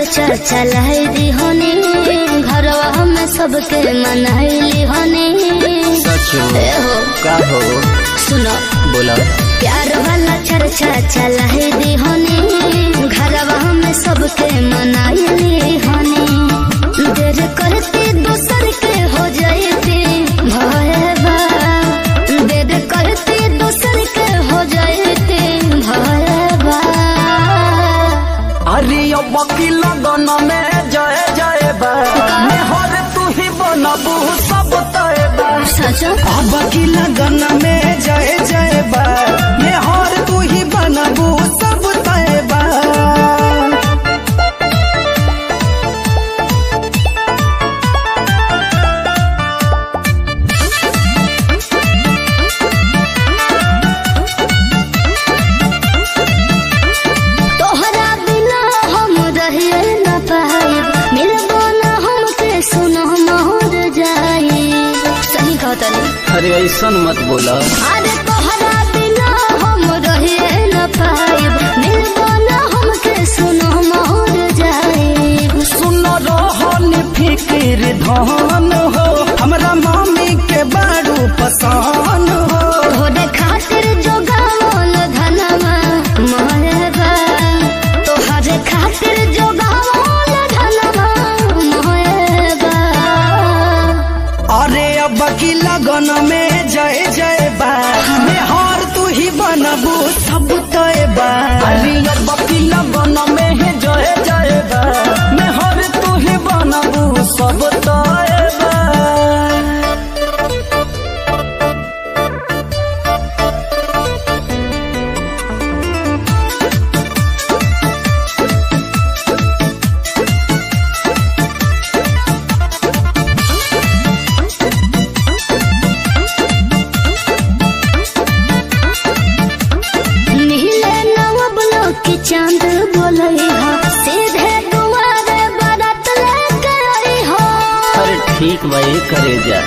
चर्चा चलाई दी होनी, घरवा में सबके मनाइली होनी। सच हो का हो सुनो बोला, प्यार वाला चर्चा चलाई दी होनी, घरवा में सबके मनाइली होनी। देर करती दूसर के हो जाती भयबा, देर करती दूसर के हो जाती भयबा। अरे बाकी लगन में जय जय बा, हर तू ही बनबू सब तय बा। बाकी लगन में जय जय बा, हर तू ही बनबू सब तय बा। अरे ऐसा मत बोला, अरे तोहरा बिना हम रहे न पाइब, मिलबो न हमके सुनो मोर जाए। सुनो रोहन फिक्र धन हो, हमरा मम्मी के बारू पसान हो। तोहरे खातिर जो गावल धनमा मोहबा, तोहरे खातिर जो गावल धनमा मोहबा। अरे अब की लगन में जय जय बा, हर तू ही बनबू सब तय बा। अरे अब की लगन में जय जय बा, हर तू ही बनबू सब तय बा। चांद बोलई हो, सीधे दुआरे बारात लेके आई हो। अरे ठीक भाई करे जा।